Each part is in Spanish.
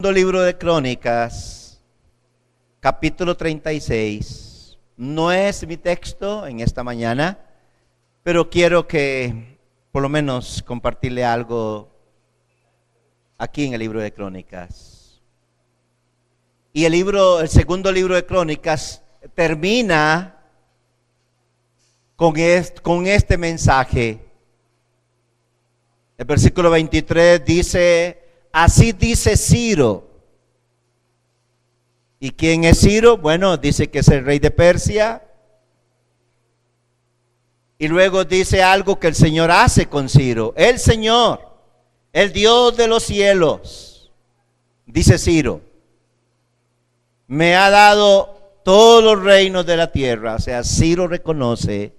Libro de Crónicas, capítulo 36. No es mi texto en esta mañana, pero quiero que por lo menos compartirle algo aquí en el libro de Crónicas. Y el segundo libro de Crónicas termina con este mensaje. El versículo 23 dice: así dice Ciro. ¿Y quién es Ciro? Bueno, dice que es el rey de Persia. Y luego dice algo que el Señor hace con Ciro. El Señor, el Dios de los cielos, dice Ciro, me ha dado todos los reinos de la tierra. O sea, Ciro reconoce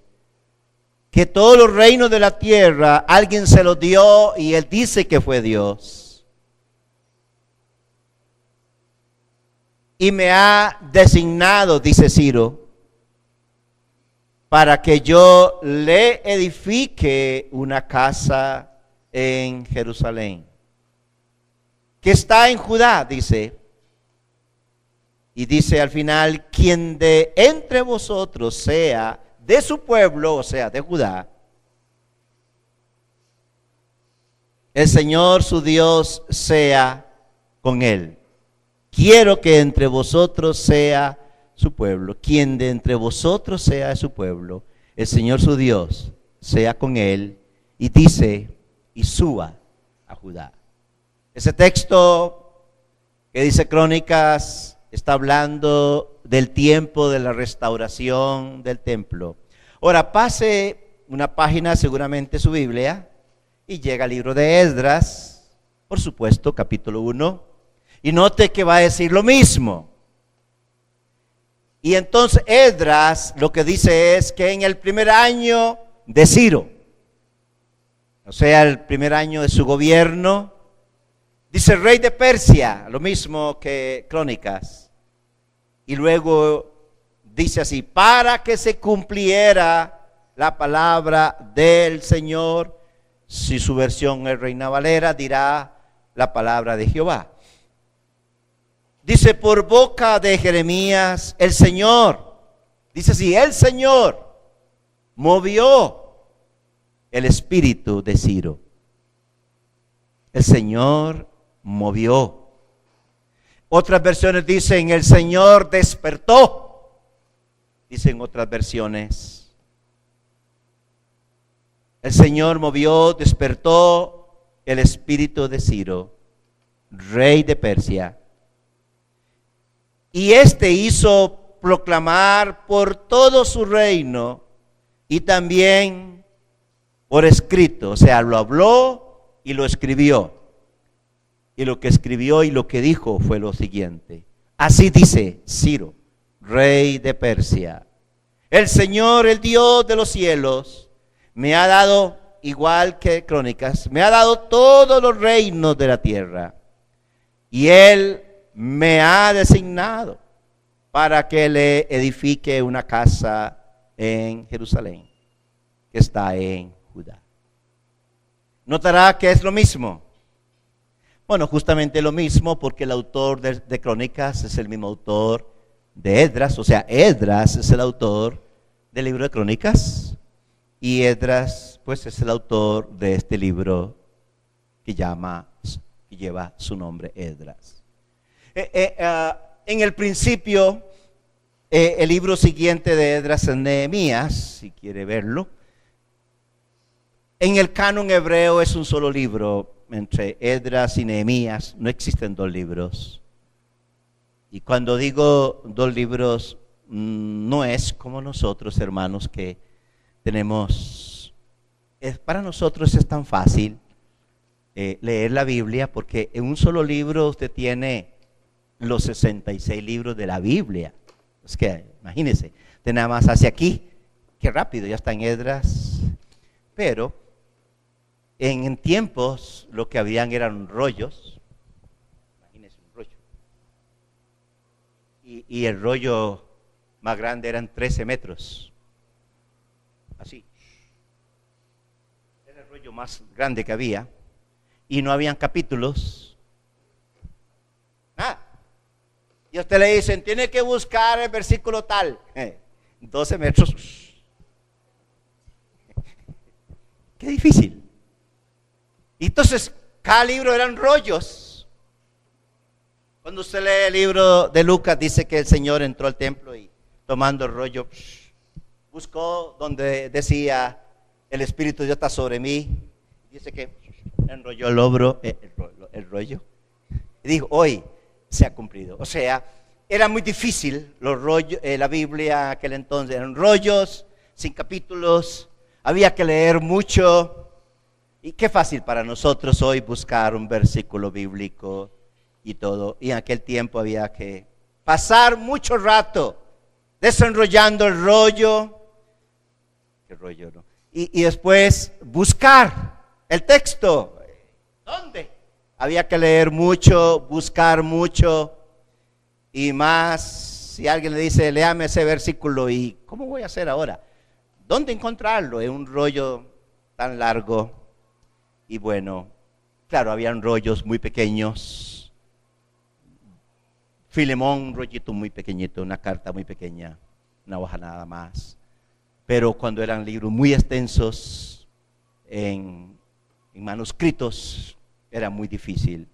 que todos los reinos de la tierra alguien se los dio y él dice que fue Dios. Y me ha designado, dice Ciro, para que yo le edifique una casa en Jerusalén, que está en Judá, dice. Y dice al final: quien de entre vosotros sea de su pueblo, o sea, de Judá, el Señor su Dios sea con él. Quiero que entre vosotros sea su pueblo. Quien de entre vosotros sea su pueblo, el Señor su Dios sea con él. Y dice: y suba a Judá. Ese texto que dice Crónicas está hablando del tiempo de la restauración del templo. Ahora pase una página, seguramente su Biblia, y llega al libro de Esdras, por supuesto, capítulo 1. Y note que va a decir lo mismo. Y entonces Esdras lo que dice es que en el primer año de Ciro, o sea, el primer año de su gobierno, dice rey de Persia, lo mismo que Crónicas. Y luego dice así: para que se cumpliera la palabra del Señor. Si su versión es Reina Valera, dirá la palabra de Jehová. Dice: por boca de Jeremías, el Señor, dice así, el Señor movió el espíritu de Ciro. El Señor movió. Otras versiones dicen: el Señor despertó. Dicen otras versiones: el Señor movió, despertó el espíritu de Ciro, rey de Persia. Y éste hizo proclamar por todo su reino y también por escrito. O sea, lo habló y lo escribió. Y lo que escribió y lo que dijo fue lo siguiente: así dice Ciro, rey de Persia, el Señor, el Dios de los cielos, me ha dado, igual que Crónicas, me ha dado todos los reinos de la tierra. Y él me ha designado para que le edifique una casa en Jerusalén, que está en Judá. Notará que es lo mismo. Bueno, justamente lo mismo, porque el autor de Crónicas es el mismo autor de Esdras. O sea, Esdras es el autor del libro de Crónicas, y Esdras pues es el autor de este libro que lleva su nombre, Esdras. En el principio, el libro siguiente de Esdras es Nehemías, si quiere verlo. En el canon hebreo es un solo libro. Entre Esdras y Nehemías no existen dos libros. Y cuando digo dos libros, no es como nosotros, hermanos, que tenemos, para nosotros es tan fácil leer la Biblia, porque en un solo libro usted tiene los 66 libros de la Biblia. Es que imagínense, usted nada más hace aquí, qué rápido, ya está en Esdras. Pero en tiempos lo que habían eran rollos. Imagínense un rollo. Y el rollo más grande eran 13 metros. Así. Era el rollo más grande que había. Y no habían capítulos. Y a usted le dicen, tiene que buscar el versículo tal. 12 metros. Qué difícil. Y entonces, cada libro eran rollos. Cuando usted lee el libro de Lucas, dice que el Señor entró al templo y tomando el rollo, buscó donde decía, el Espíritu de Dios está sobre mí. Dice que enrolló el rollo. Y dijo, hoy se ha cumplido. O sea, era muy difícil los rollos, la Biblia aquel entonces eran rollos, sin capítulos, había que leer mucho. Y qué fácil para nosotros hoy buscar un versículo bíblico y todo. Y en aquel tiempo había que pasar mucho rato desenrollando el rollo. ¿Qué rollo, no? Y después buscar el texto. ¿Dónde? Había que leer mucho, buscar mucho. Y más, si alguien le dice, léame ese versículo, ¿y cómo voy a hacer ahora? ¿Dónde encontrarlo? En un rollo tan largo. Y bueno, claro, habían rollos muy pequeños. Filemón, un rollito muy pequeñito, una carta muy pequeña, una hoja nada más. Pero cuando eran libros muy extensos, en manuscritos, era muy difícil.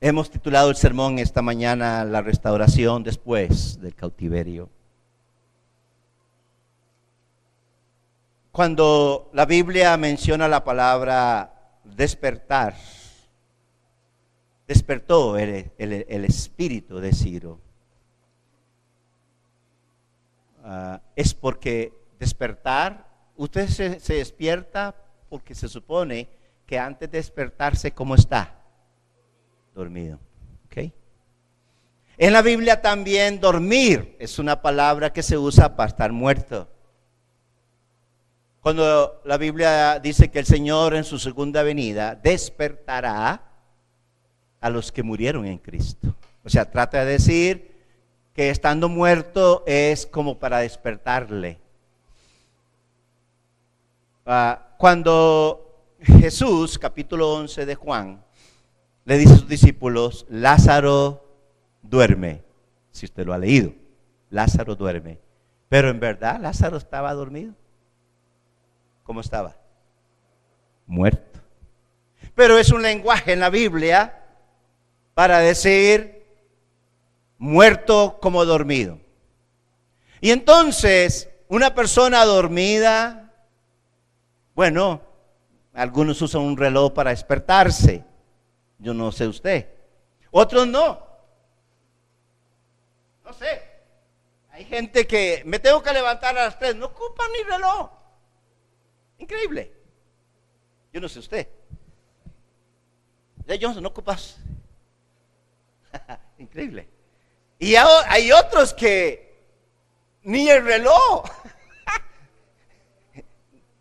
Hemos titulado el sermón esta mañana, La restauración después del cautiverio. Cuando la Biblia menciona la palabra despertar, despertó el espíritu de Ciro. Es porque despertar, usted se despierta porque se supone que antes de despertarse, ¿cómo está? Dormido. ¿Okay? En la Biblia también dormir es una palabra que se usa para estar muerto. Cuando la Biblia dice que el Señor en su segunda venida despertará a los que murieron en Cristo. O sea, trata de decir que estando muerto es como para despertarle. Cuando Jesús, capítulo 11 de Juan, le dice a sus discípulos, Lázaro duerme. Si usted lo ha leído, Lázaro duerme. Pero en verdad Lázaro estaba dormido. ¿Cómo estaba? Muerto. Pero es un lenguaje en la Biblia para decir muerto como dormido. Y entonces, una persona dormida, bueno, algunos usan un reloj para despertarse. Yo no sé usted. Otros no. No sé. Hay gente que me tengo que levantar a las 3, no ocupan ni reloj. Increíble. Yo no sé usted. Yo no ocupas. Increíble. Y hay otros que ni el reloj.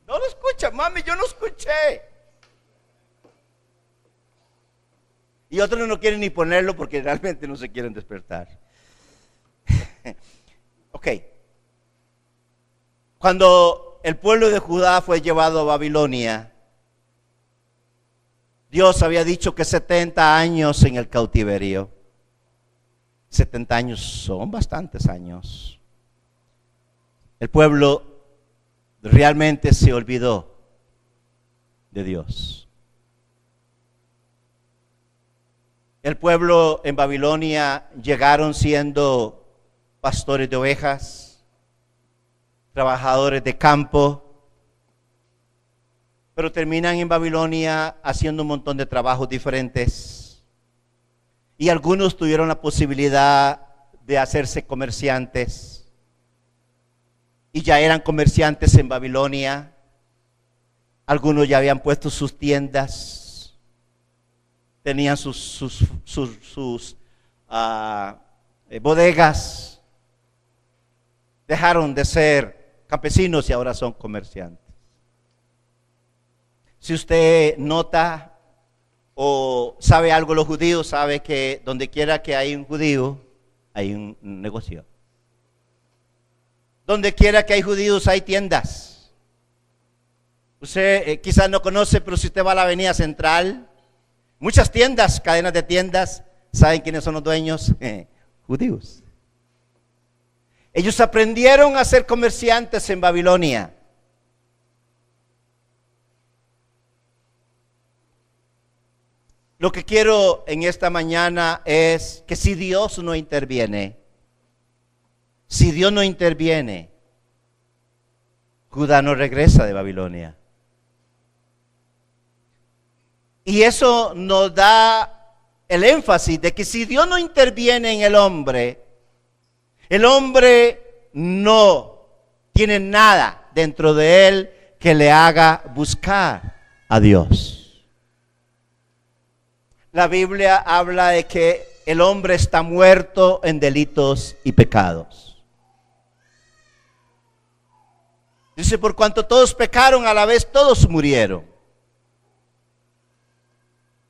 No lo escuchan, mami, yo no escuché. Y otros no quieren ni ponerlo porque realmente no se quieren despertar. Ok. Cuando el pueblo de Judá fue llevado a Babilonia, Dios había dicho que 70 años en el cautiverio. 70 años son bastantes años. El pueblo realmente se olvidó de Dios. El pueblo en Babilonia llegaron siendo pastores de ovejas, trabajadores de campo, pero terminan en Babilonia haciendo un montón de trabajos diferentes. Y algunos tuvieron la posibilidad de hacerse comerciantes. Y ya eran comerciantes en Babilonia. Algunos ya habían puesto sus tiendas. Tenían sus bodegas. Dejaron de ser campesinos y ahora son comerciantes. Si usted nota o sabe algo de los judíos, sabe que donde quiera que hay un judío, hay un negocio. Donde quiera que hay judíos, hay tiendas. Usted quizás no conoce, pero si usted va a la avenida central, muchas tiendas, cadenas de tiendas, ¿Saben quiénes son los dueños? Judíos. Ellos aprendieron a ser comerciantes en Babilonia. Lo que quiero en esta mañana es que si Dios no interviene, Judá no regresa de Babilonia. Y eso nos da el énfasis de que si Dios no interviene en el hombre no tiene nada dentro de él que le haga buscar a Dios. La Biblia habla de que el hombre está muerto en delitos y pecados. Dice, por cuanto todos pecaron, a la vez todos murieron.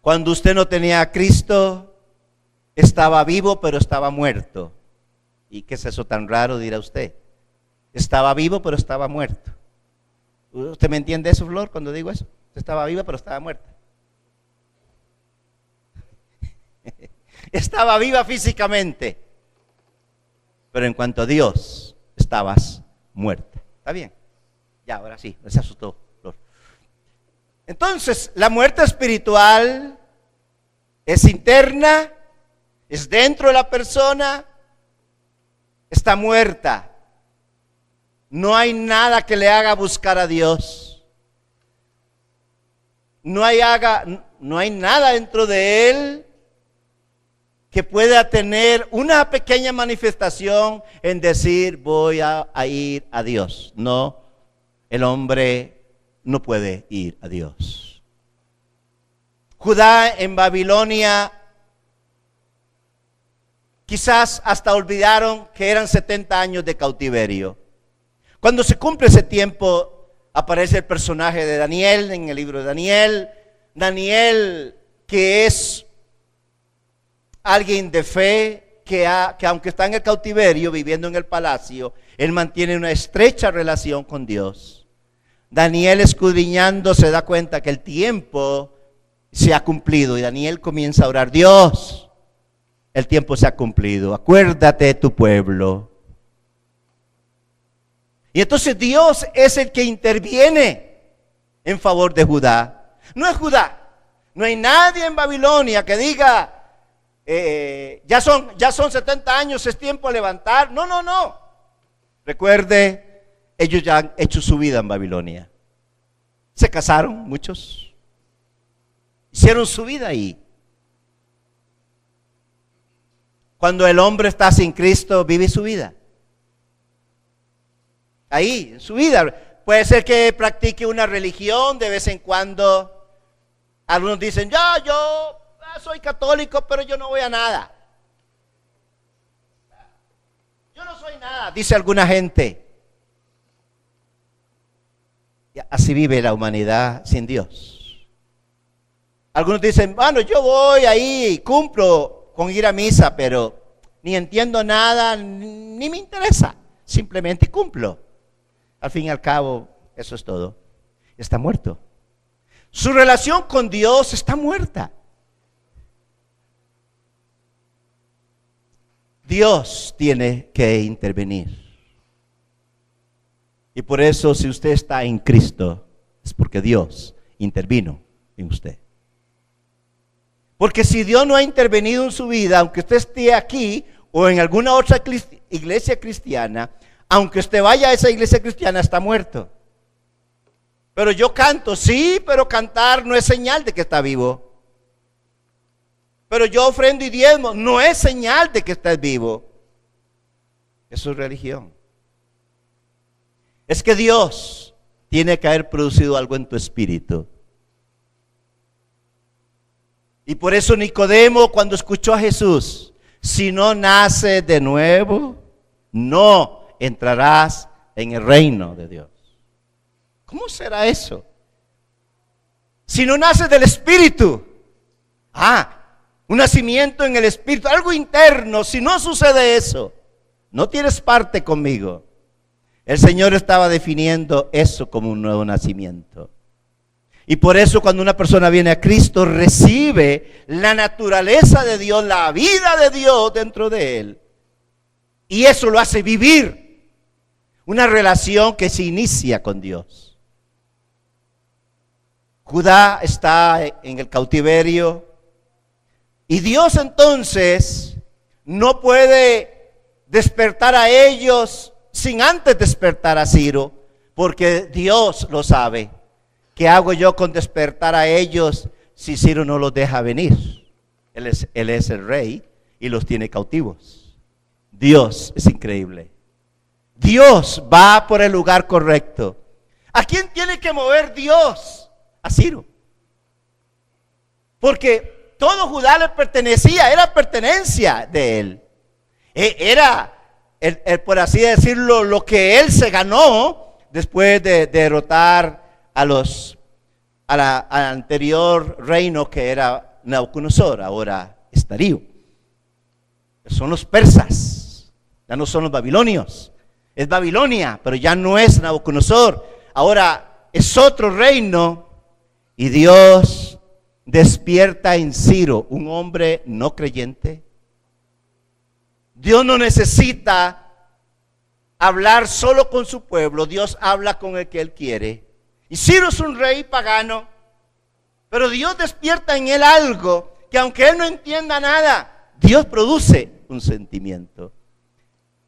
Cuando usted no tenía a Cristo, estaba vivo, pero estaba muerto. ¿Y qué es eso tan raro, dirá usted? Estaba vivo, pero estaba muerto. ¿Usted me entiende eso, Flor, cuando digo eso? Estaba viva, pero estaba muerta. Estaba viva físicamente, pero en cuanto a Dios, estabas muerta. ¿Está bien? Ya, ahora sí, se asustó, Flor. Entonces, la muerte espiritual es interna, es dentro de la persona, está muerta. No hay nada que le haga buscar a Dios. No hay nada dentro de él que pueda tener una pequeña manifestación en decir voy a ir a Dios. No, el hombre no puede ir a Dios. Judá en Babilonia quizás hasta olvidaron que eran 70 años de cautiverio. Cuando se cumple ese tiempo, aparece el personaje de Daniel en el libro de Daniel. Daniel, que es alguien de fe, que aunque está en el cautiverio, viviendo en el palacio, él mantiene una estrecha relación con Dios. Daniel, escudriñando, se da cuenta que el tiempo se ha cumplido y Daniel comienza a orar: Dios, el tiempo se ha cumplido, acuérdate de tu pueblo. Y entonces Dios es el que interviene en favor de Judá. No es Judá, no hay nadie en Babilonia que diga ya son 70 años, es tiempo de levantar. No. Recuerde, ellos ya han hecho su vida en Babilonia. Se casaron muchos, hicieron su vida ahí. Cuando el hombre está sin Cristo, vive su vida ahí, en su vida. Puede ser que practique una religión de vez en cuando. Algunos dicen, yo soy católico, pero yo no voy a nada. Yo no soy nada, dice alguna gente. Y así vive la humanidad sin Dios. Algunos dicen, bueno, yo voy ahí, cumplo con ir a misa, pero ni entiendo nada, ni me interesa. Simplemente cumplo. Al fin y al cabo, eso es todo. Está muerto. Su relación con Dios está muerta. Dios tiene que intervenir. Y por eso, si usted está en Cristo, es porque Dios intervino en usted. Porque si Dios no ha intervenido en su vida, aunque usted esté aquí o en alguna otra iglesia cristiana, aunque usted vaya a esa iglesia cristiana, está muerto. Pero yo canto, sí, pero cantar no es señal de que está vivo. Pero yo ofrendo y diezmo, no es señal de que estás vivo. Eso es religión. Es que Dios tiene que haber producido algo en tu espíritu. Y por eso Nicodemo, cuando escuchó a Jesús, si no nace de nuevo, no entrarás en el reino de Dios. ¿Cómo será eso? Si no nace del espíritu. Un nacimiento en el espíritu, algo interno. Si no sucede eso, no tienes parte conmigo. El Señor estaba definiendo eso como un nuevo nacimiento. Y por eso cuando una persona viene a Cristo, recibe la naturaleza de Dios, la vida de Dios dentro de él. Y eso lo hace vivir una relación que se inicia con Dios. Judá está en el cautiverio. Y Dios entonces no puede despertar a ellos sin antes despertar a Ciro, porque Dios lo sabe. ¿Qué hago yo con despertar a ellos si Ciro no los deja venir? Él es el rey y los tiene cautivos. Dios es increíble. Dios va por el lugar correcto. ¿A quién tiene que mover Dios? A Ciro. Porque todo Judá le pertenecía, era pertenencia de él. Era, por así decirlo, lo que él se ganó después de derrotar al anterior reino que era Nabucodonosor, ahora es Darío. Son los persas, ya no son los babilonios. Es Babilonia, pero ya no es Nabucodonosor. Ahora es otro reino y Dios despierta en Ciro, un hombre no creyente. Dios no necesita hablar solo con su pueblo, Dios habla con el que él quiere. Y Ciro es un rey pagano, pero Dios despierta en él algo que aunque él no entienda nada, Dios produce un sentimiento,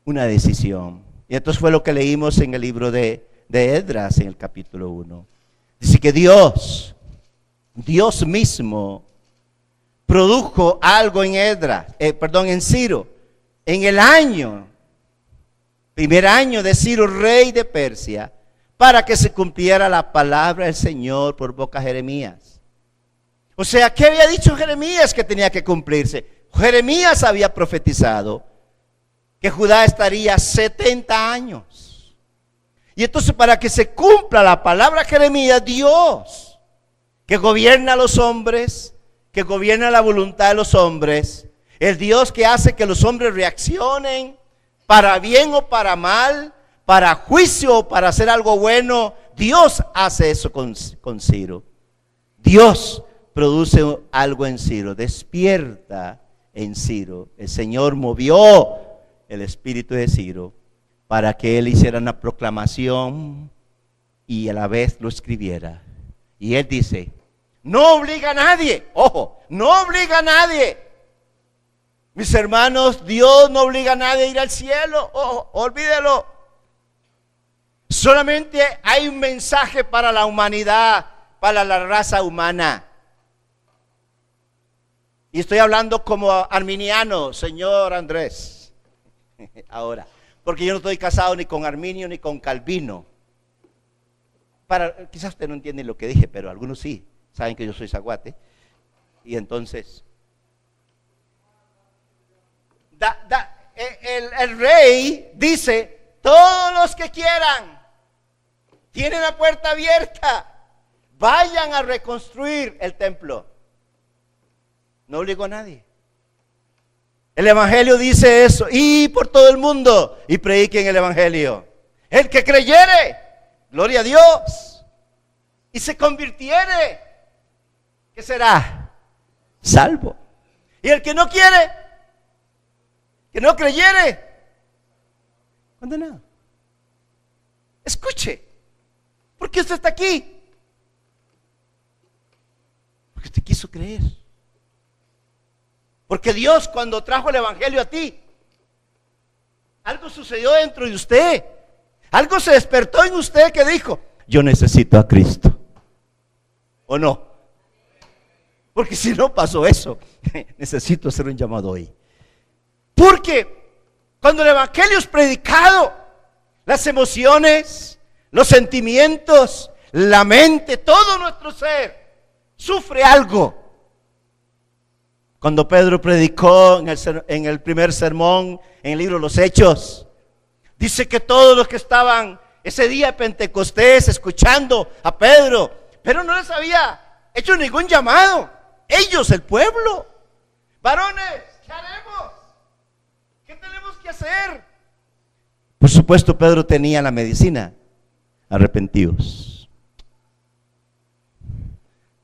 una decisión. Y esto fue lo que leímos en el libro de Esdras, en el capítulo 1. Dice que Dios mismo produjo algo en en Ciro, en el primer año de Ciro, rey de Persia, para que se cumpliera la palabra del Señor por boca de Jeremías. O sea, ¿qué había dicho Jeremías que tenía que cumplirse? Jeremías había profetizado que Judá estaría 70 años. Y entonces, para que se cumpla la palabra de Jeremías, Dios, que gobierna a los hombres, que gobierna la voluntad de los hombres, el Dios que hace que los hombres reaccionen para bien o para mal, para juicio o para hacer algo bueno, Dios hace eso con Ciro. Dios produce algo en Ciro, despierta en Ciro. El Señor movió el espíritu de Ciro para que él hiciera una proclamación y a la vez lo escribiera. Y él dice, no obliga a nadie, ojo, no obliga a nadie. Mis hermanos, Dios no obliga a nadie a ir al cielo, ojo, olvídelo. Solamente hay un mensaje para la humanidad, para la raza humana. Y estoy hablando como arminiano, señor Andrés. Ahora, porque yo no estoy casado ni con Arminio ni con Calvino. Quizás usted no entiende lo que dije, pero algunos sí, saben que yo soy zaguate. Y entonces, el rey dice, todos los que quieran, tienen la puerta abierta, vayan a reconstruir el templo. No obligó a nadie. El evangelio dice eso, y por todo el mundo, y prediquen el evangelio. El que creyere, gloria a Dios, y se convirtiere, ¿qué será? Salvo. Y el que no quiere, que no creyere, condenado. Escuche, ¿por qué usted está aquí? Porque usted quiso creer. Porque Dios, cuando trajo el evangelio a ti, algo sucedió dentro de usted. Algo se despertó en usted que dijo, yo necesito a Cristo. ¿O no? Porque si no pasó eso, necesito hacer un llamado hoy. Porque cuando el evangelio es predicado, las emociones, los sentimientos, la mente, todo nuestro ser sufre algo. Cuando Pedro predicó en el primer sermón, en el libro de los Hechos, dice que todos los que estaban ese día de Pentecostés escuchando a Pedro no les había hecho ningún llamado. Ellos, el pueblo. Varones, ¿qué haremos? ¿Qué tenemos que hacer? Por supuesto, Pedro tenía la medicina. Arrepentidos.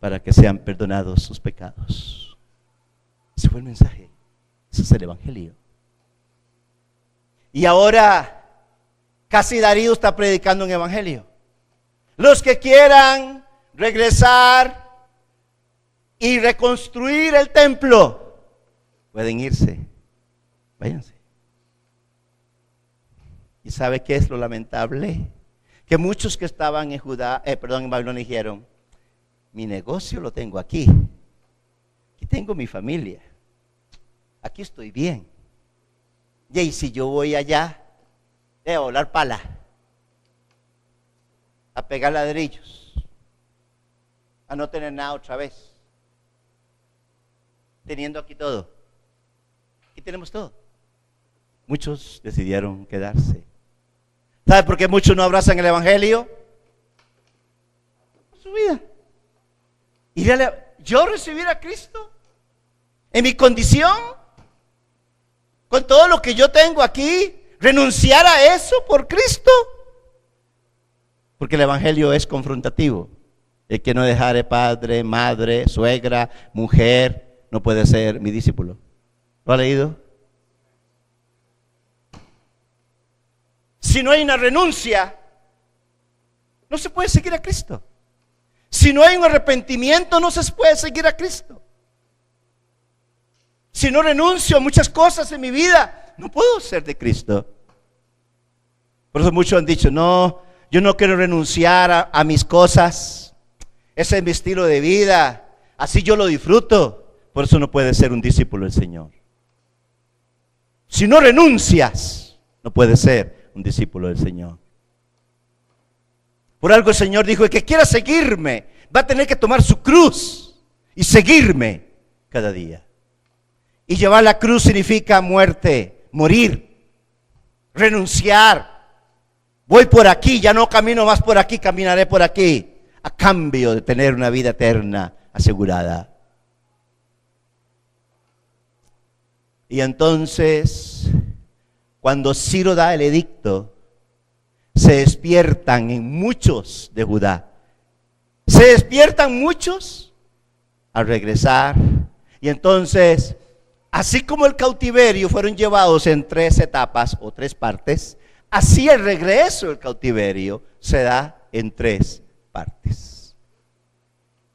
para que sean perdonados sus pecados. Ese fue el mensaje. Ese es el evangelio. Y ahora casi Darío está predicando un evangelio. Los que quieran regresar y reconstruir el templo pueden irse. Váyanse. ¿Y sabe qué es lo lamentable? Que muchos que estaban en en Babilonia dijeron: mi negocio lo tengo aquí. Aquí tengo mi familia. Aquí estoy bien. Y si yo voy allá, a volar pala, a pegar ladrillos, a no tener nada otra vez, teniendo aquí todo. Aquí tenemos todo. Muchos decidieron quedarse. ¿Sabe por qué muchos no abrazan el evangelio? Por su vida. Y yo recibir a Cristo en mi condición, con todo lo que yo tengo aquí, renunciar a eso por Cristo. Porque el evangelio es confrontativo. El que no dejare padre, madre, suegra, mujer, no puede ser mi discípulo. ¿Lo ha leído? Si no hay una renuncia, no se puede seguir a Cristo. Si no hay un arrepentimiento, no se puede seguir a Cristo. Si no renuncio a muchas cosas en mi vida, no puedo ser de Cristo. Por eso muchos han dicho: no, yo no quiero renunciar a mis cosas. Ese es mi estilo de vida. Así yo lo disfruto. Por eso no puedes ser un discípulo del Señor. Si no renuncias, no puedes ser un discípulo del Señor. Por algo el Señor dijo: el que quiera seguirme va a tener que tomar su cruz y seguirme cada día. Y llevar la cruz significa muerte, morir, renunciar. Voy por aquí, ya no camino más por aquí, caminaré por aquí, a cambio de tener una vida eterna asegurada. Y entonces, cuando Ciro da el edicto, se despiertan en muchos de Judá. Se despiertan muchos al regresar. Y entonces, así como el cautiverio fueron llevados en 3 etapas o 3 partes, así el regreso del cautiverio se da en 3 partes.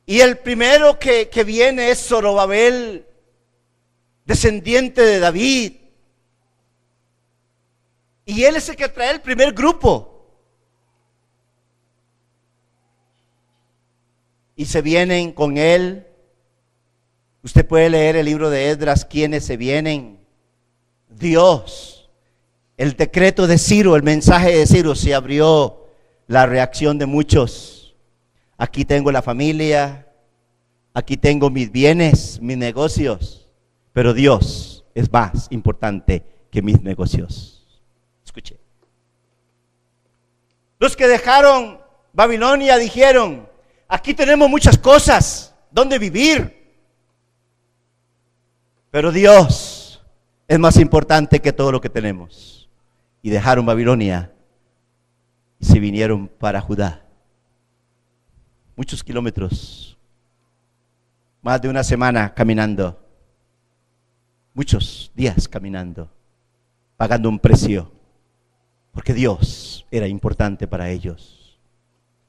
Y el primero que viene es Zorobabel, descendiente de David. Y él es el que trae el primer grupo. Y se vienen con él. Usted puede leer el libro de Esdras, quienes se vienen. Dios, el decreto de Ciro, el mensaje de Ciro, se abrió la reacción de muchos. Aquí tengo la familia, aquí tengo mis bienes, mis negocios, pero Dios es más importante que mis negocios. Escuche. Los que dejaron Babilonia dijeron: aquí tenemos muchas cosas donde vivir, pero Dios es más importante que todo lo que tenemos. Y dejaron Babilonia y se vinieron para Judá. Muchos kilómetros, más de una semana caminando, muchos días caminando, pagando un precio, porque Dios era importante para ellos.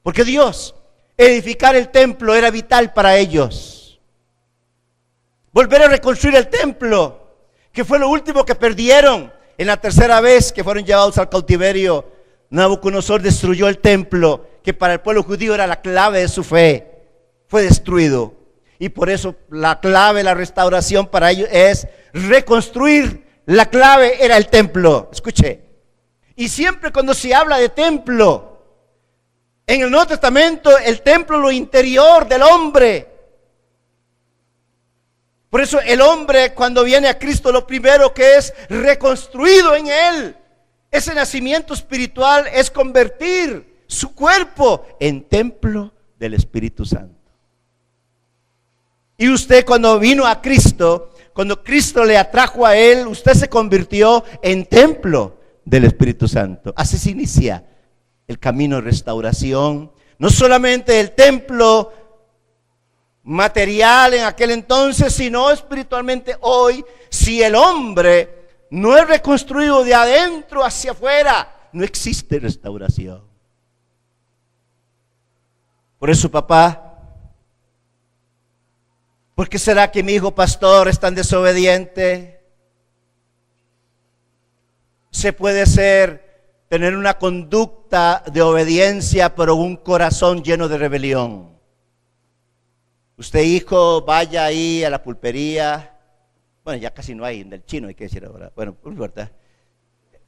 Porque Dios, edificar el templo era vital para ellos. Volver a reconstruir el templo, que fue lo último que perdieron en la tercera vez que fueron llevados al cautiverio. Nabucodonosor destruyó el templo, que para el pueblo judío era la clave de su fe. Fue destruido. Y por eso la clave, la restauración para ellos es reconstruir. La clave era el templo. Escuche. Y siempre cuando se habla de templo, en el Nuevo Testamento, el templo es lo interior del hombre. Por eso el hombre, cuando viene a Cristo, lo primero que es reconstruido en él, ese nacimiento espiritual, es convertir su cuerpo en templo del Espíritu Santo. Y usted, cuando vino a Cristo, cuando Cristo le atrajo a él, usted se convirtió en templo del Espíritu Santo. Así se inicia el camino de restauración, no solamente del templo material en aquel entonces, sino espiritualmente hoy. Si el hombre no es reconstruido de adentro hacia afuera, no existe restauración. Por eso, papá, ¿por qué será que mi hijo pastor es tan desobediente? Se puede tener una conducta de obediencia, pero un corazón lleno de rebelión. Usted, hijo, vaya ahí a la pulpería. Bueno, ya casi no hay en el chino, hay que decir ahora. Bueno, no importa.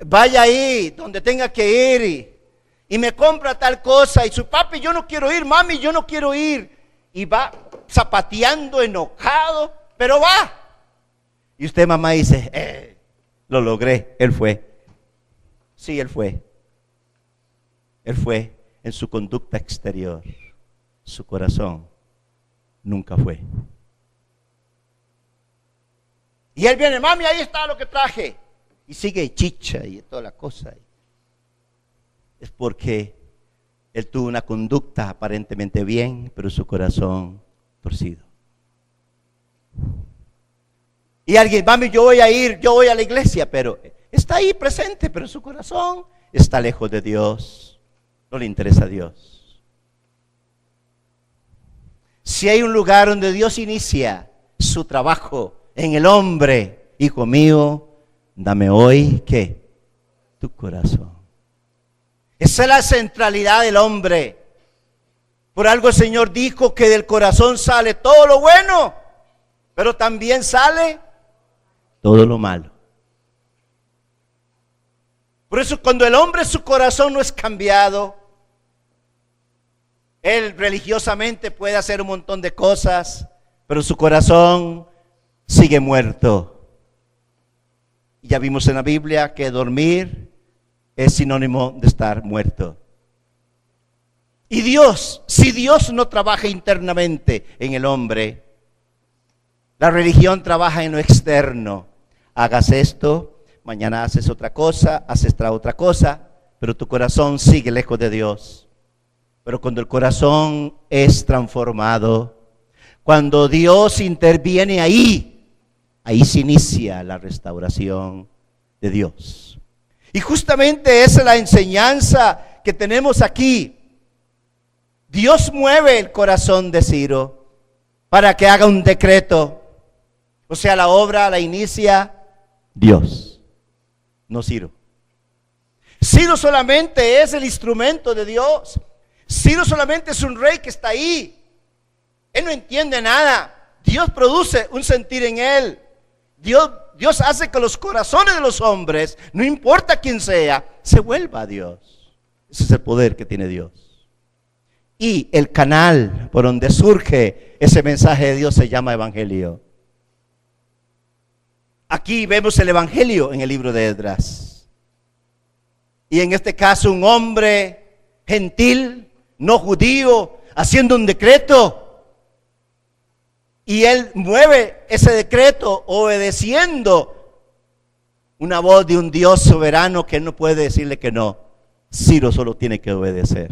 Vaya ahí donde tenga que ir y me compra tal cosa. Y su papi, yo no quiero ir, mami, yo no quiero ir. Y va zapateando, enojado, pero va. Y usted, mamá, dice, lo logré, él fue. Sí, él fue. Él fue en su conducta exterior. Su corazón nunca fue. Y él viene, mami, ahí está lo que traje. Y sigue chicha y toda la cosa. Es porque él tuvo una conducta aparentemente bien, pero su corazón torcido. Y alguien, mami, yo voy a la iglesia, pero está ahí presente, pero su corazón está lejos de Dios. No le interesa a Dios. Si hay un lugar donde Dios inicia su trabajo en el hombre, hijo mío, dame hoy, ¿qué? Tu corazón. Esa es la centralidad del hombre. Por algo el Señor dijo que del corazón sale todo lo bueno, pero también sale todo lo malo. Por eso cuando el hombre, su corazón no es cambiado, él religiosamente puede hacer un montón de cosas, pero su corazón sigue muerto. Y ya vimos en la Biblia que dormir es sinónimo de estar muerto. Y Dios, si Dios no trabaja internamente en el hombre, la religión trabaja en lo externo. Hagas esto, mañana haces otra cosa, haces otra cosa, pero tu corazón sigue lejos de Dios. Pero cuando el corazón es transformado, cuando Dios interviene ahí se inicia la restauración de Dios. Y justamente esa es la enseñanza que tenemos aquí. Dios mueve el corazón de Ciro para que haga un decreto. O sea, la obra la inicia Dios, no Ciro. Ciro solamente es el instrumento de Dios. Ciro solamente es un rey que está ahí. Él no entiende nada. Dios produce un sentir en él. Dios hace que los corazones de los hombres, no importa quién sea, se vuelva a Dios. Ese es el poder que tiene Dios. Y el canal por donde surge ese mensaje de Dios se llama evangelio. Aquí vemos el evangelio en el libro de Esdras. Y en este caso un hombre gentil, no judío, haciendo un decreto. Y él mueve ese decreto obedeciendo una voz de un Dios soberano que él no puede decirle que no. Ciro solo tiene que obedecer.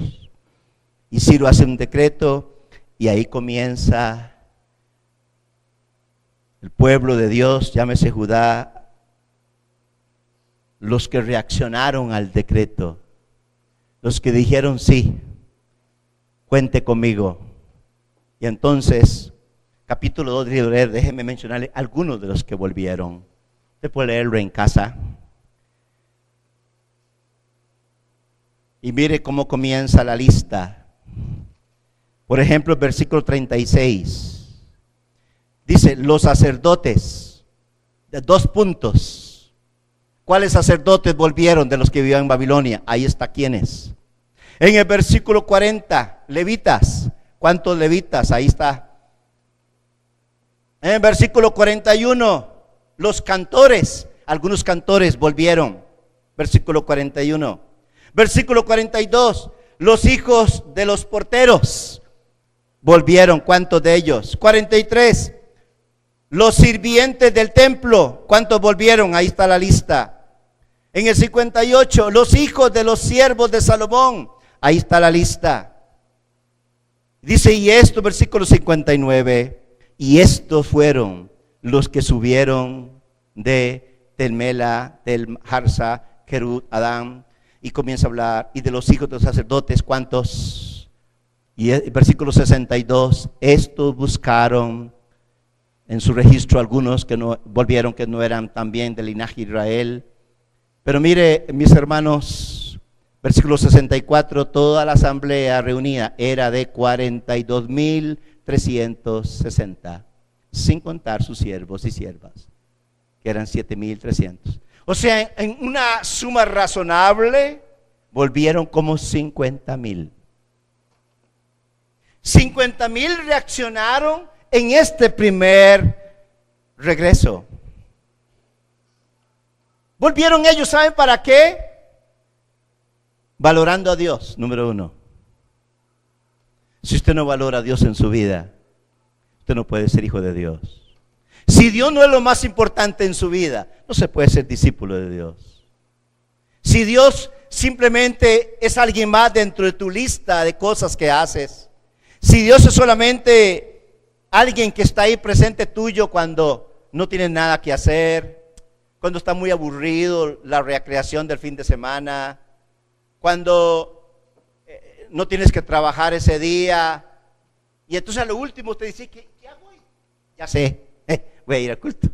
Y Ciro hace un decreto y ahí comienza el pueblo de Dios, llámese Judá, los que reaccionaron al decreto, los que dijeron sí, cuente conmigo. Y entonces, capítulo 2 de Hebreos, déjenme mencionarle algunos de los que volvieron. Usted puede leerlo en casa. Y mire cómo comienza la lista. Por ejemplo, el versículo 36. Dice, los sacerdotes, de 2 puntos. ¿Cuáles sacerdotes volvieron de los que vivían en Babilonia? Ahí está quiénes. En el versículo 40, levitas. ¿Cuántos levitas? Ahí está. En el versículo 41, los cantores. Algunos cantores volvieron. Versículo 41. Versículo 42, los hijos de los porteros volvieron. ¿Cuántos de ellos? 43. Los sirvientes del templo, ¿cuántos volvieron? Ahí está la lista. En el 58, los hijos de los siervos de Salomón, ahí está la lista. Dice, y esto, versículo 59, y estos fueron los que subieron de Telmela, del Harsa, Kerut, Adán, y comienza a hablar, y de los hijos de los sacerdotes, ¿cuántos? Y el versículo 62, estos buscaron en su registro algunos que no volvieron, que no eran también del linaje de Israel. Pero mire, mis hermanos, versículo 64, toda la asamblea reunida era de 42,360, sin contar sus siervos y siervas, que eran 7,300. O sea, en una suma razonable, volvieron como 50,000. 50,000 reaccionaron en este primer regreso. Volvieron ellos, ¿saben para qué? Valorando a Dios, número uno. Si usted no valora a Dios en su vida, usted no puede ser hijo de Dios. Si Dios no es lo más importante en su vida, no se puede ser discípulo de Dios. Si Dios simplemente es alguien más dentro de tu lista de cosas que haces, si Dios es solamente alguien que está ahí presente tuyo cuando no tienes nada que hacer, cuando está muy aburrido la recreación del fin de semana, cuando no tienes que trabajar ese día, y entonces a lo último te dice, ¿qué hago hoy? Ya sé. Voy a ir al culto.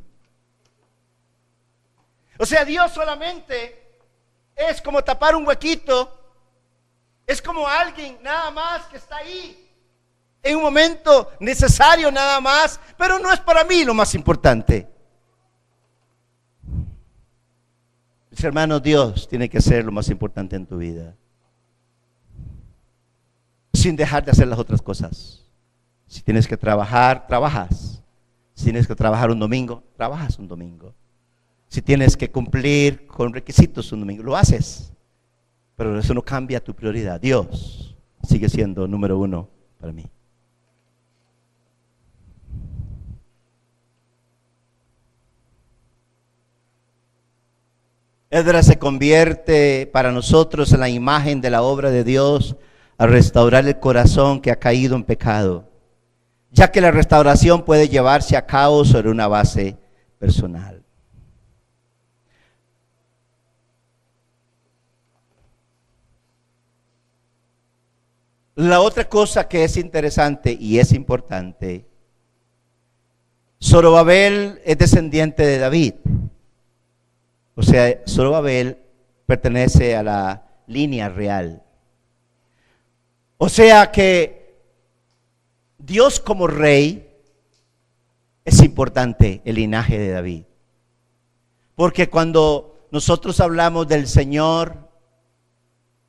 O sea, Dios solamente es como tapar un huequito, es como alguien nada más que está ahí en un momento necesario nada más, pero no es para mí lo más importante. Mis hermanos, Dios tiene que ser lo más importante en tu vida, sin dejar de hacer las otras cosas. Si tienes que trabajar, trabajas. Si tienes que trabajar un domingo, trabajas un domingo. Si tienes que cumplir con requisitos un domingo, lo haces. Pero eso no cambia tu prioridad. Dios sigue siendo número uno para mí. Esdras se convierte para nosotros en la imagen de la obra de Dios al restaurar el corazón que ha caído en pecado, ya que la restauración puede llevarse a cabo sobre una base personal. La otra cosa que es interesante y es importante, Zorobabel es descendiente de David. O sea, Zorobabel pertenece a la línea real. O sea que Dios como rey, es importante el linaje de David. Porque cuando nosotros hablamos del Señor,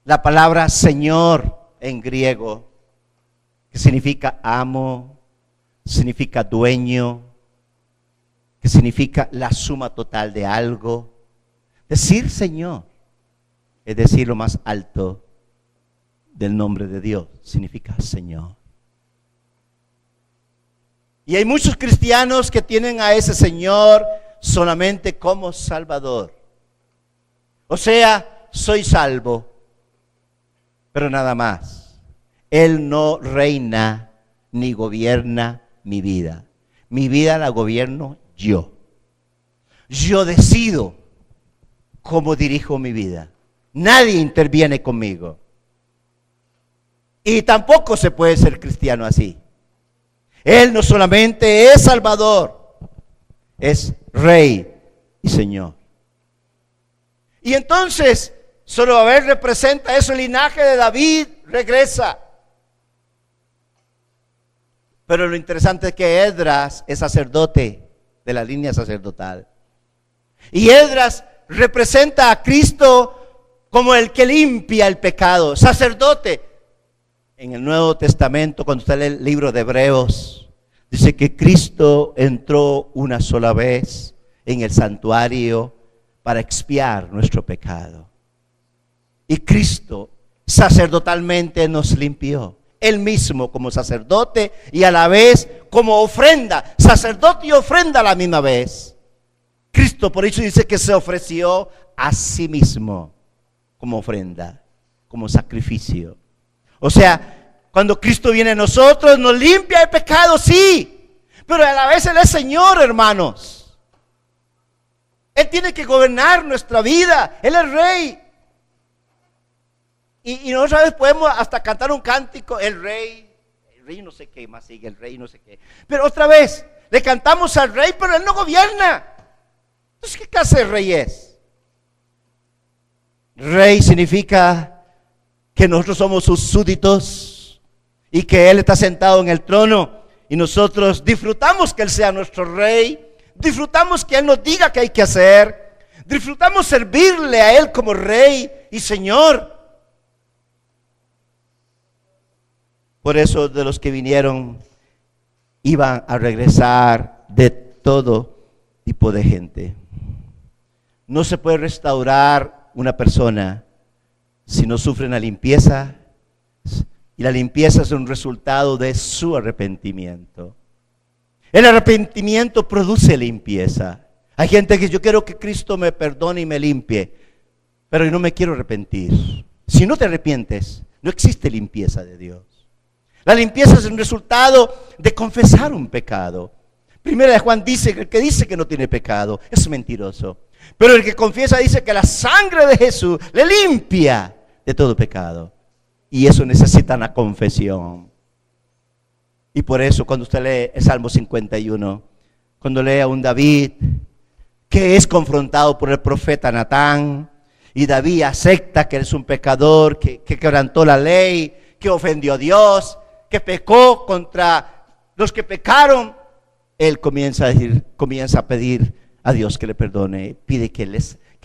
la palabra Señor en griego, que significa amo, significa dueño, que significa la suma total de algo. Decir Señor es decir lo más alto del nombre de Dios, significa Señor. Y hay muchos cristianos que tienen a ese Señor solamente como Salvador. O sea, soy salvo, pero nada más. Él no reina ni gobierna mi vida. Mi vida la gobierno yo. Yo decido cómo dirijo mi vida. Nadie interviene conmigo. Y tampoco se puede ser cristiano así. Él no solamente es Salvador, es Rey y Señor. Y entonces, Zorobabel representa eso, el linaje de David regresa. Pero lo interesante es que Esdras es sacerdote de la línea sacerdotal. Y Esdras representa a Cristo como el que limpia el pecado, sacerdote. En el Nuevo Testamento, cuando usted lee el libro de Hebreos, dice que Cristo entró una sola vez en el santuario para expiar nuestro pecado. Y Cristo sacerdotalmente nos limpió. Él mismo como sacerdote y a la vez como ofrenda. Sacerdote y ofrenda a la misma vez. Cristo por eso dice que se ofreció a sí mismo como ofrenda, como sacrificio. O sea, Cuando Cristo viene a nosotros, nos limpia de pecado, sí. Pero a la vez Él es Señor, hermanos. Él tiene que gobernar nuestra vida. Él es Rey. Y nosotros a veces podemos hasta cantar un cántico, el Rey no sé qué más sigue, el Rey no sé qué. Pero otra vez, le cantamos al Rey, pero Él no gobierna. Entonces, ¿qué clase de Rey es? Rey significa que nosotros somos sus súbditos y que Él está sentado en el trono y nosotros disfrutamos que Él sea nuestro Rey, disfrutamos que Él nos diga qué hay que hacer, disfrutamos servirle a Él como Rey y Señor. Por eso de los que vinieron iban a regresar de todo tipo de gente. No se puede restaurar una persona si no sufre una limpieza, y la limpieza es un resultado de su arrepentimiento. El arrepentimiento produce limpieza. Hay gente que dice, yo quiero que Cristo me perdone y me limpie, pero yo no me quiero arrepentir. Si no te arrepientes, no existe limpieza de Dios. La limpieza es un resultado de confesar un pecado. Primera de Juan dice que el que dice que no tiene pecado es mentiroso. Pero el que confiesa dice que la sangre de Jesús le limpia de todo pecado. Y eso necesita una confesión. Y por eso cuando usted lee el Salmo 51, cuando lee a un David que es confrontado por el profeta Natán, y David acepta que él es un pecador, que quebrantó la ley, que ofendió a Dios, que pecó contra los que pecaron, él comienza a pedir a Dios que le perdone, pide que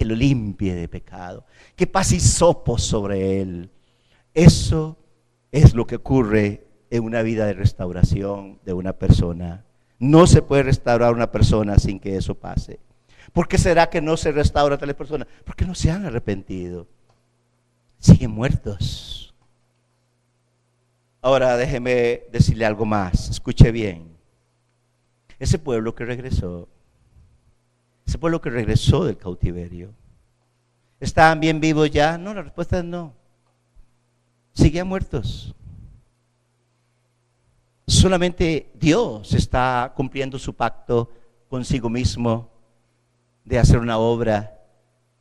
lo limpie de pecado, que pase hisopo sobre él. Eso es lo que ocurre en una vida de restauración de una persona. No se puede restaurar una persona sin que eso pase. ¿Por qué será que no se restaura a tales personas? Porque no se han arrepentido, siguen muertos. Ahora déjeme decirle algo más, escuche bien. Ese pueblo que regresó del cautiverio, ¿estaban bien vivos ya? No, la respuesta es no. Seguían muertos. Solamente Dios está cumpliendo su pacto consigo mismo de hacer una obra.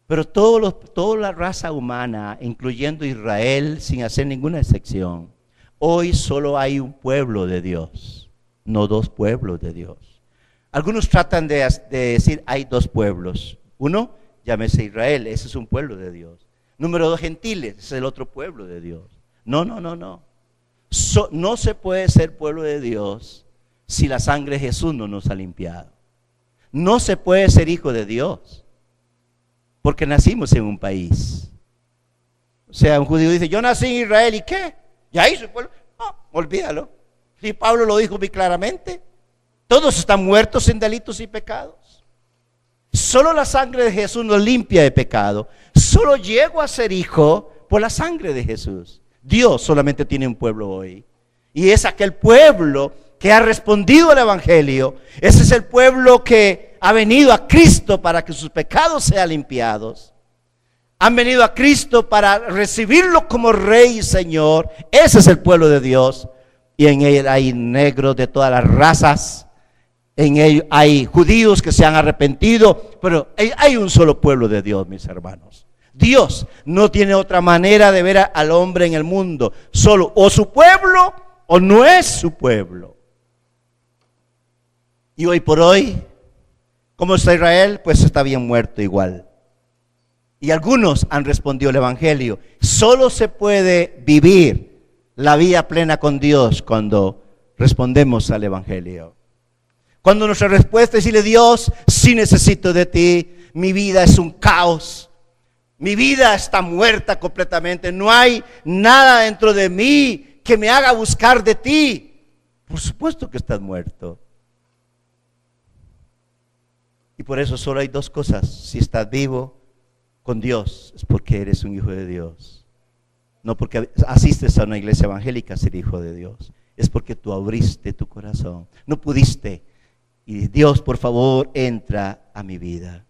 Pero toda la raza humana, incluyendo Israel, sin hacer ninguna excepción, hoy solo hay un pueblo de Dios, no dos pueblos de Dios. Algunos tratan de decir hay dos pueblos. Uno, llámese Israel, ese es un pueblo de Dios. Número dos, gentiles, ese es el otro pueblo de Dios. No. No se puede ser pueblo de Dios si la sangre de Jesús no nos ha limpiado. No se puede ser hijo de Dios porque nacimos en un país. O sea, un judío dice, yo nací en Israel, ¿y qué? Ya hizo el pueblo. No, olvídalo. Si Pablo lo dijo muy claramente, todos están muertos en delitos y pecados. Solo la sangre de Jesús nos limpia de pecado. Solo llego a ser hijo por la sangre de Jesús. Dios solamente tiene un pueblo hoy. Y es aquel pueblo que ha respondido al Evangelio. Ese es el pueblo que ha venido a Cristo para que sus pecados sean limpiados. Han venido a Cristo para recibirlo como Rey y Señor. Ese es el pueblo de Dios. Y en él hay negros de todas las razas. En él hay judíos que se han arrepentido. Pero hay un solo pueblo de Dios, mis hermanos. Dios no tiene otra manera de ver al hombre en el mundo. Solo o su pueblo o no es su pueblo. Y hoy por hoy, ¿cómo está Israel? Pues está bien muerto igual. Y algunos han respondido al Evangelio. Solo se puede vivir la vida plena con Dios cuando respondemos al Evangelio. Cuando nuestra respuesta es decirle, Dios, sí necesito de ti, mi vida es un caos, mi vida está muerta completamente, no hay nada dentro de mí que me haga buscar de ti. Por supuesto que estás muerto. Y por eso solo hay dos cosas: si estás vivo con Dios, es porque eres un hijo de Dios. No porque asistes a una iglesia evangélica a ser hijo de Dios. Es porque tú abriste tu corazón. No pudiste. Y Dios, por favor, entra a mi vida.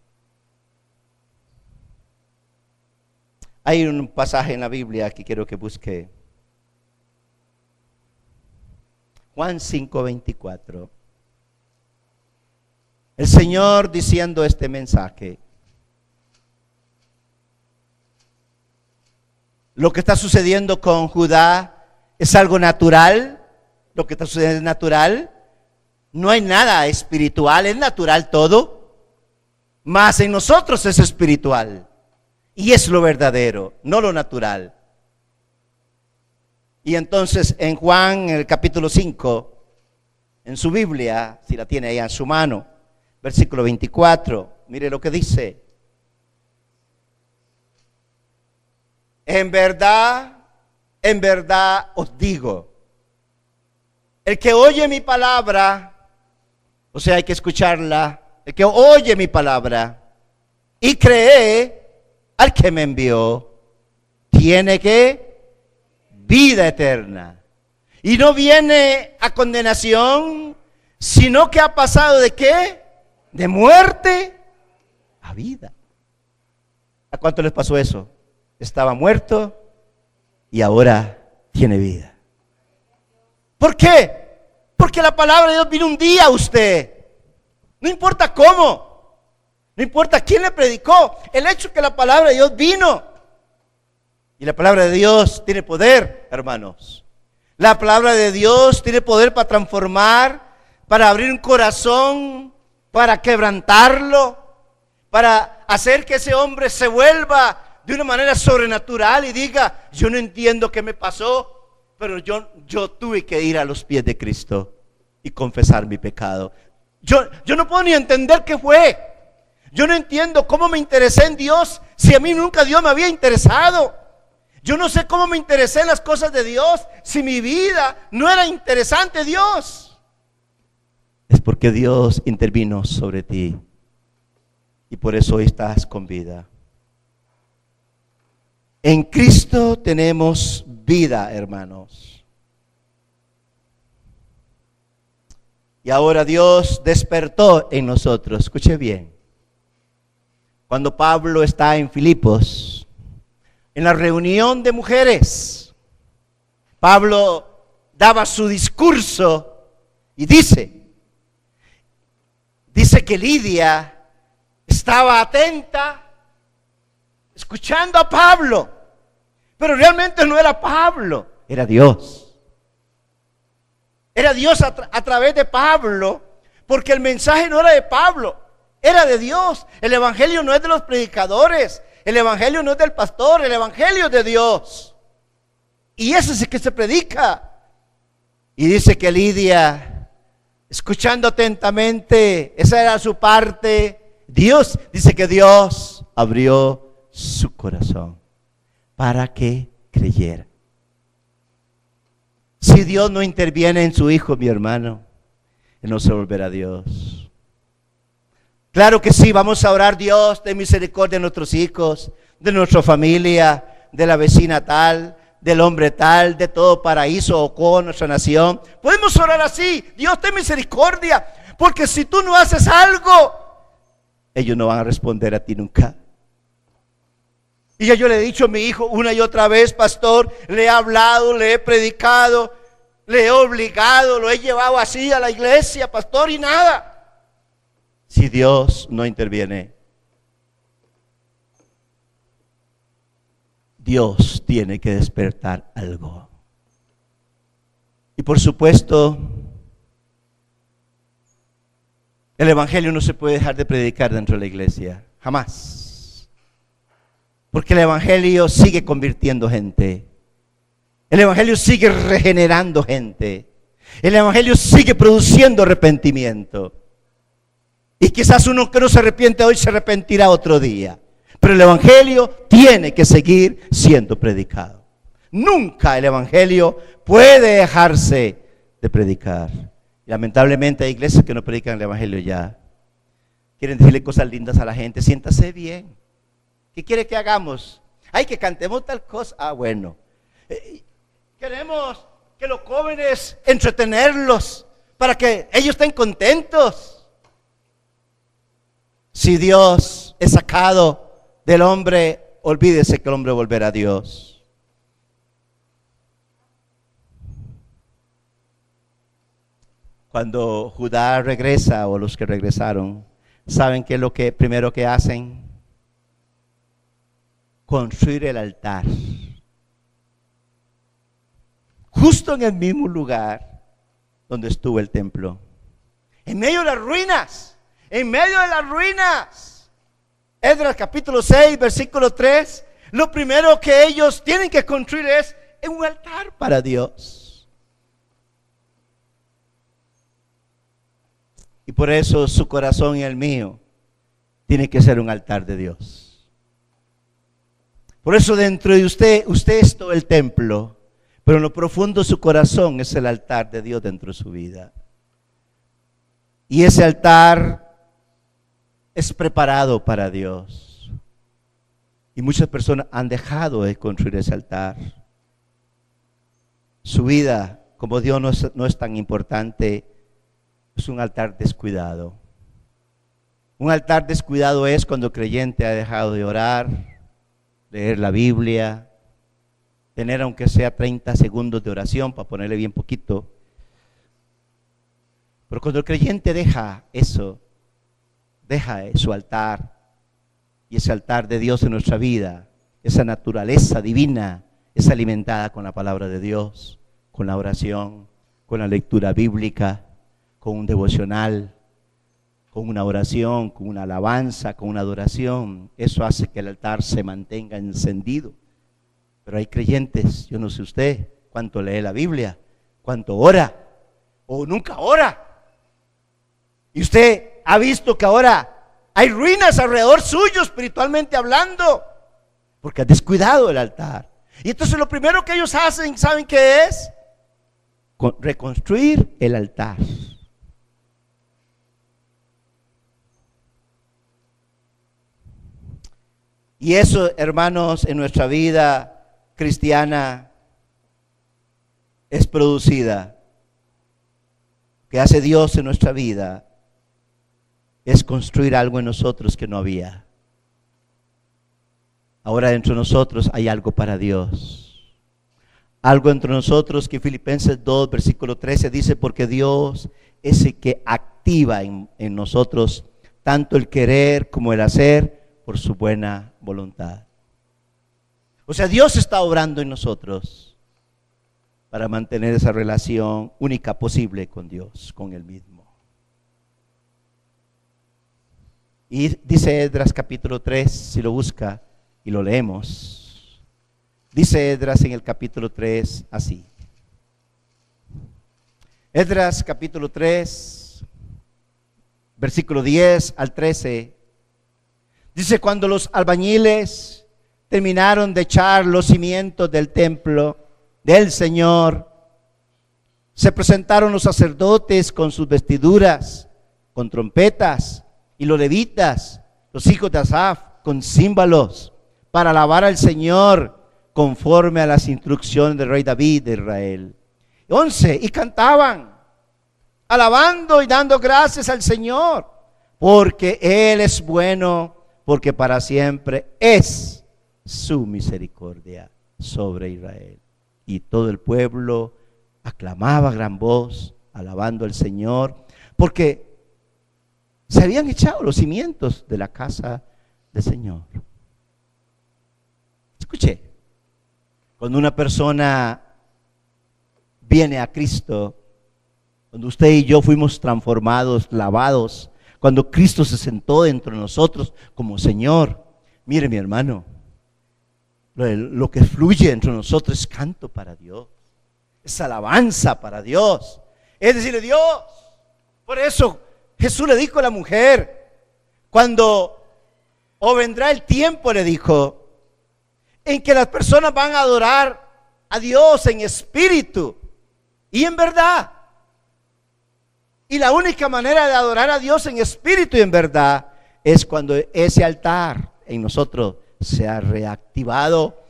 Hay un pasaje en la Biblia que quiero que busque. Juan 5:24. El Señor diciendo este mensaje. Lo que está sucediendo con Judá es algo natural. Lo que está sucediendo es natural. No hay nada espiritual, es natural todo. Mas en nosotros es espiritual. Y es lo verdadero, no lo natural. Y entonces en Juan, en el capítulo 5, en su Biblia, si la tiene ahí en su mano, versículo 24, mire lo que dice. En verdad os digo, el que oye mi palabra, o sea, hay que escucharla, el que oye mi palabra y cree al que me envió, tiene que vida eterna. Y no viene a condenación, sino que ha pasado ¿de qué? De muerte a vida. ¿A cuánto les pasó eso? Estaba muerto y ahora tiene vida. ¿Por qué? Porque la palabra de Dios vino un día a usted. No importa cómo, no importa quién le predicó, el hecho que la palabra de Dios vino. Y la palabra de Dios tiene poder, hermanos. La palabra de Dios tiene poder para transformar, para abrir un corazón, para quebrantarlo, para hacer que ese hombre se vuelva de una manera sobrenatural y diga, yo no entiendo qué me pasó, pero yo tuve que ir a los pies de Cristo y confesar mi pecado. Yo no puedo ni entender qué fue. Yo no entiendo cómo me interesé en Dios si a mí nunca Dios me había interesado. Yo no sé cómo me interesé en las cosas de Dios si mi vida no era interesante Dios. Es porque Dios intervino sobre ti y por eso hoy estás con vida. En Cristo tenemos vida, hermanos. Y ahora Dios despertó en nosotros. Escuche bien. Cuando Pablo está en Filipos, en la reunión de mujeres, Pablo daba su discurso y dice que Lidia estaba atenta, escuchando a Pablo, pero realmente no era Pablo, era Dios. Era Dios a través de Pablo, porque el mensaje no era de Pablo, era de Dios. El evangelio no es de los predicadores, el evangelio no es del pastor, el evangelio es de Dios. Y ese es el que se predica. Y dice que Lidia, escuchando atentamente, esa era su parte. Dios, dice que Dios abrió su corazón para que creyera. Si Dios no interviene en su hijo, mi hermano, Él no se volverá a Dios. Claro que sí, vamos a orar, Dios, ten misericordia de nuestros hijos, de nuestra familia, de la vecina tal, del hombre tal, de todo Paraíso o con nuestra nación. Podemos orar así, Dios, ten misericordia, porque si tú no haces algo, ellos no van a responder a ti nunca. Y ya yo le he dicho a mi hijo una y otra vez, pastor, le he hablado, le he predicado, le he obligado, lo he llevado así a la iglesia, pastor, y nada. Si Dios no interviene, Dios tiene que despertar algo. Y por supuesto, el evangelio no se puede dejar de predicar dentro de la iglesia, jamás. Porque el evangelio sigue convirtiendo gente. El evangelio sigue regenerando gente. El evangelio sigue produciendo arrepentimiento. Y quizás uno que no se arrepiente hoy se arrepentirá otro día. Pero el evangelio tiene que seguir siendo predicado. Nunca el evangelio puede dejarse de predicar. Y lamentablemente hay iglesias que no predican el evangelio ya. Quieren decirle cosas lindas a la gente. Siéntase bien. ¿Qué quiere que hagamos? Ay, que cantemos tal cosa. Ah, bueno. Queremos que los jóvenes entretenerlos para que ellos estén contentos. Si Dios es sacado del hombre, olvídese que el hombre volverá a Dios. Cuando Judá regresa, o los que regresaron, ¿saben qué es lo que primero que hacen? Construir el altar. Justo en el mismo lugar donde estuvo el templo. En medio de las ruinas. En medio de las ruinas. Esdras capítulo 6, versículo 3. Lo primero que ellos tienen que construir es un altar para Dios. Y por eso su corazón y el mío tiene que ser un altar de Dios. Por eso dentro de usted es todo el templo, pero en lo profundo de su corazón es el altar de Dios dentro de su vida. Y ese altar es preparado para Dios. Y muchas personas han dejado de construir ese altar. Su vida, como Dios no es tan importante, es un altar descuidado. Un altar descuidado es cuando el creyente ha dejado de orar, leer la Biblia, tener aunque sea 30 segundos de oración, para ponerle bien poquito. Pero cuando el creyente deja eso, deja su altar, y ese altar de Dios en nuestra vida, esa naturaleza divina, es alimentada con la palabra de Dios, con la oración, con la lectura bíblica, con un devocional, con una oración, con una alabanza, con una adoración. Eso hace que el altar se mantenga encendido. Pero hay creyentes, yo no sé usted, cuánto lee la Biblia, cuánto ora, o nunca ora. Y usted ha visto que ahora hay ruinas alrededor suyo, espiritualmente hablando, porque ha descuidado el altar. Y entonces lo primero que ellos hacen, ¿saben qué es? Reconstruir el altar. Y eso, hermanos, en nuestra vida cristiana es producida. Que hace Dios en nuestra vida es construir algo en nosotros que no había. Ahora dentro de nosotros hay algo para Dios. Algo entre nosotros que Filipenses 2, versículo 13 dice, porque Dios es el que activa en nosotros tanto el querer como el hacer por su buena voluntad. O sea, Dios está obrando en nosotros para mantener esa relación única posible con Dios, con Él mismo. Y dice Esdras capítulo 3, si lo busca y lo leemos. Dice Esdras en el capítulo 3 así. Esdras capítulo 3, versículo 10 al 13. Dice, cuando los albañiles terminaron de echar los cimientos del templo del Señor, se presentaron los sacerdotes con sus vestiduras, con trompetas, y los levitas, los hijos de Asaf, con címbalos, para alabar al Señor, conforme a las instrucciones del rey David de Israel. 11, y cantaban, alabando y dando gracias al Señor, porque Él es bueno, porque para siempre es su misericordia sobre Israel. Y todo el pueblo aclamaba a gran voz, alabando al Señor, porque se habían echado los cimientos de la casa del Señor. Escuche, cuando una persona viene a Cristo, cuando usted y yo fuimos transformados, lavados, cuando Cristo se sentó dentro de nosotros como Señor, mire mi hermano, lo que fluye entre nosotros es canto para Dios, es alabanza para Dios, es decirle Dios. Por eso Jesús le dijo a la mujer, cuando vendrá el tiempo, le dijo, en que las personas van a adorar a Dios en espíritu y en verdad. Y la única manera de adorar a Dios en espíritu y en verdad es cuando ese altar en nosotros se ha reactivado,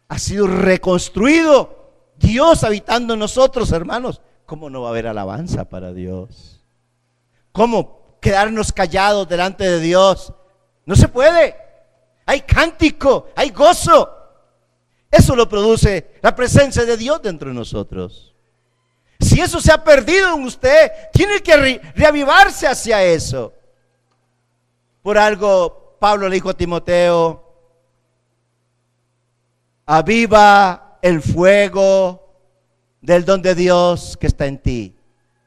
ha sido reconstruido, Dios habitando en nosotros, hermanos. ¿Cómo no va a haber alabanza para Dios? ¿Cómo quedarnos callados delante de Dios? No se puede. Hay cántico, hay gozo. Eso lo produce la presencia de Dios dentro de nosotros. Si eso se ha perdido en usted, tiene que reavivarse hacia eso. Por algo Pablo le dijo a Timoteo: aviva el fuego del don de Dios que está en ti.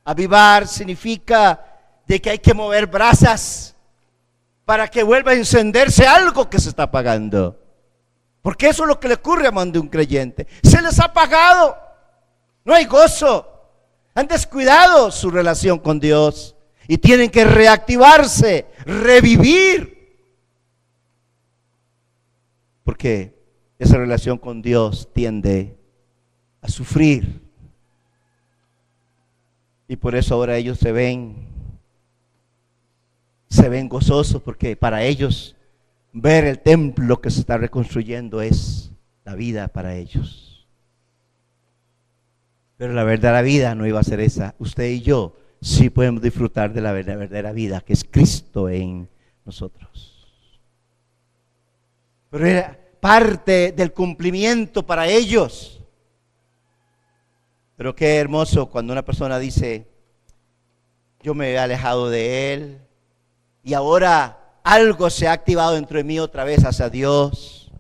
Avivar significa de que hay que mover brasas para que vuelva a encenderse algo que se está apagando. Porque eso es lo que le ocurre a más de un creyente. Se les ha apagado, no hay gozo. Han descuidado su relación con Dios y tienen que reactivarse, revivir. Porque esa relación con Dios tiende a sufrir. Y por eso ahora ellos se ven gozosos, porque para ellos ver el templo que se está reconstruyendo es la vida para ellos. Pero la verdadera vida no iba a ser esa. Usted y yo sí podemos disfrutar de la verdadera vida, que es Cristo en nosotros. Pero era parte del cumplimiento para ellos. Pero qué hermoso cuando una persona dice: yo me he alejado de Él y ahora algo se ha activado dentro de mí otra vez hacia Dios.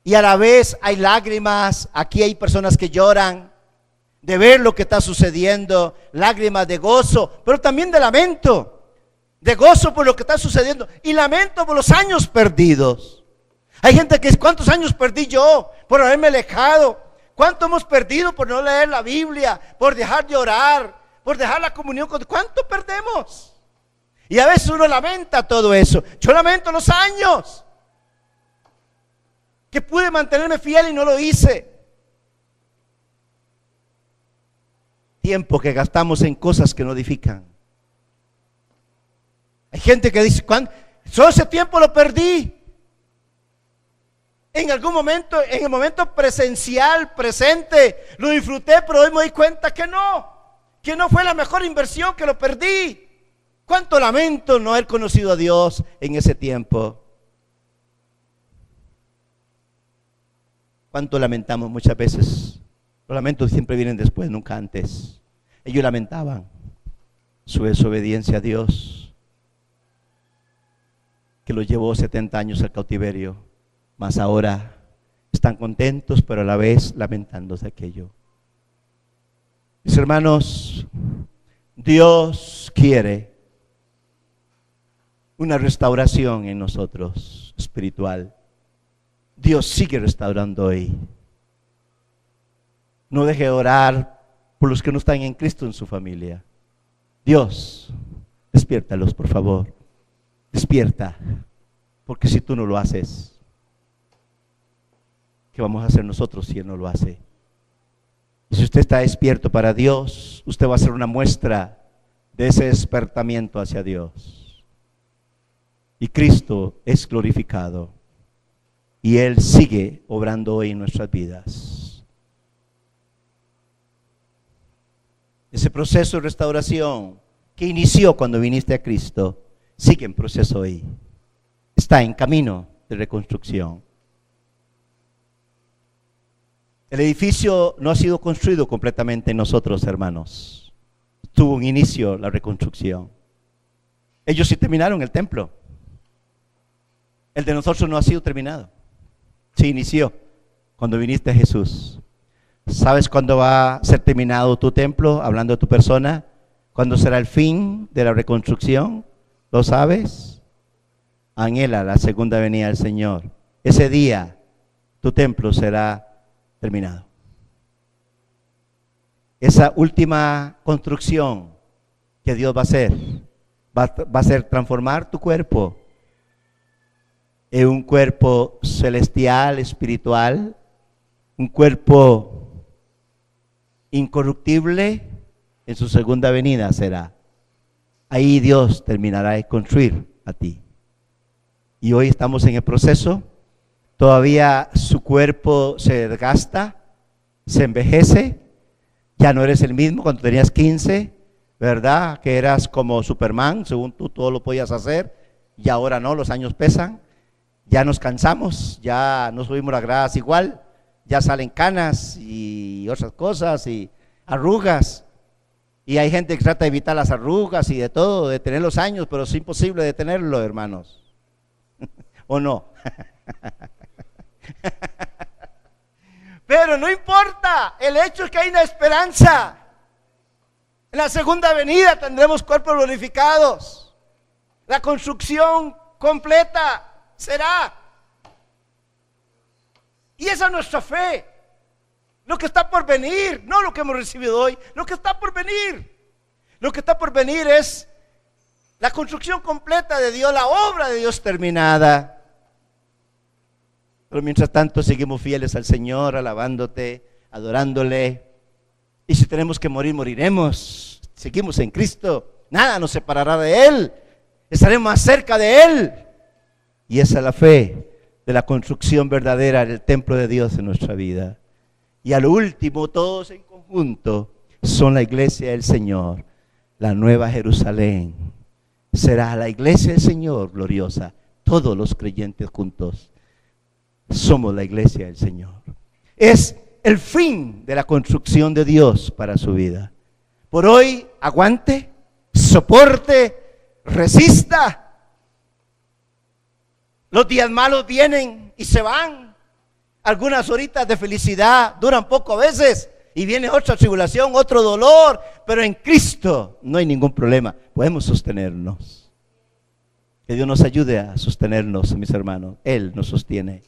Y a la vez hay lágrimas, aquí hay personas que lloran de ver lo que está sucediendo, lágrimas de gozo, pero también de lamento, de gozo por lo que está sucediendo y lamento por los años perdidos. Hay gente que dice: ¿cuántos años perdí yo por haberme alejado? ¿Cuánto hemos perdido por no leer la Biblia, por dejar de orar, por dejar la comunión con Dios? ¿Cuánto perdemos? Y a veces uno lamenta todo eso. Yo lamento los años que pude mantenerme fiel y no lo hice. Tiempo que gastamos en cosas que no edifican. Hay gente que dice: solo ese tiempo lo perdí. En algún momento, en el momento presencial, presente, lo disfruté, pero hoy me doy cuenta que no fue la mejor inversión, que lo perdí. Cuánto lamento no haber conocido a Dios en ese tiempo. Cuánto lamentamos muchas veces. Los lamentos siempre vienen después, nunca antes. Ellos lamentaban su desobediencia a Dios, que los llevó 70 años al cautiverio. Mas ahora están contentos, pero a la vez lamentándose aquello. Mis hermanos, Dios quiere una restauración en nosotros espiritual. Dios sigue restaurando hoy. No deje de orar por los que no están en Cristo en su familia. Dios, despiértalos, por favor. Despierta, porque si tú no lo haces, ¿qué vamos a hacer nosotros si Él no lo hace? Y si usted está despierto para Dios, usted va a ser una muestra de ese despertamiento hacia Dios. Y Cristo es glorificado. Y Él sigue obrando hoy en nuestras vidas. Ese proceso de restauración que inició cuando viniste a Cristo, sigue en proceso hoy. Está en camino de reconstrucción. El edificio no ha sido construido completamente en nosotros, hermanos. Tuvo un inicio la reconstrucción. Ellos sí terminaron el templo. El de nosotros no ha sido terminado. Se inició cuando viniste a Jesús. ¿Sabes cuándo va a ser terminado tu templo? Hablando de tu persona. ¿Cuándo será el fin de la reconstrucción? ¿Lo sabes? Anhela la segunda venida del Señor. Ese día tu templo será terminado. Esa última construcción que Dios va a hacer, va a ser transformar tu cuerpo en un cuerpo celestial, espiritual, un cuerpo incorruptible. En su segunda venida será. Ahí Dios terminará de construir a ti. Y hoy estamos en el proceso. Todavía su cuerpo se desgasta, se envejece. Ya no eres el mismo cuando tenías 15, ¿verdad? Que eras como Superman, según tú todo lo podías hacer. Y ahora no, los años pesan. Ya nos cansamos, ya no subimos las gradas igual. Ya salen canas y otras cosas. Y arrugas. Y hay gente que trata de evitar las arrugas y de todo, de tener los años, pero es imposible detenerlo, hermanos. ¿O no? Pero no importa, el hecho es que hay una esperanza. En la segunda venida tendremos cuerpos glorificados. La construcción completa será. Y esa es nuestra fe. Lo que está por venir, no lo que hemos recibido hoy, lo que está por venir. Lo que está por venir es la construcción completa de Dios, la obra de Dios terminada. Pero mientras tanto seguimos fieles al Señor, alabándote, adorándole. Y si tenemos que morir, moriremos. Seguimos en Cristo, nada nos separará de Él. Estaremos más cerca de Él. Y esa es la fe de la construcción verdadera del templo de Dios en nuestra vida. Y al último, todos en conjunto son la iglesia del Señor, la nueva Jerusalén. Será la iglesia del Señor gloriosa, todos los creyentes juntos. Somos la iglesia del Señor. Es el fin de la construcción de Dios para su vida. Por hoy, aguante, soporte, resista. Los días malos vienen y se van. Algunas horitas de felicidad duran poco a veces y viene otra tribulación, otro dolor, pero en Cristo no hay ningún problema. Podemos sostenernos. Que Dios nos ayude a sostenernos, mis hermanos. Él nos sostiene.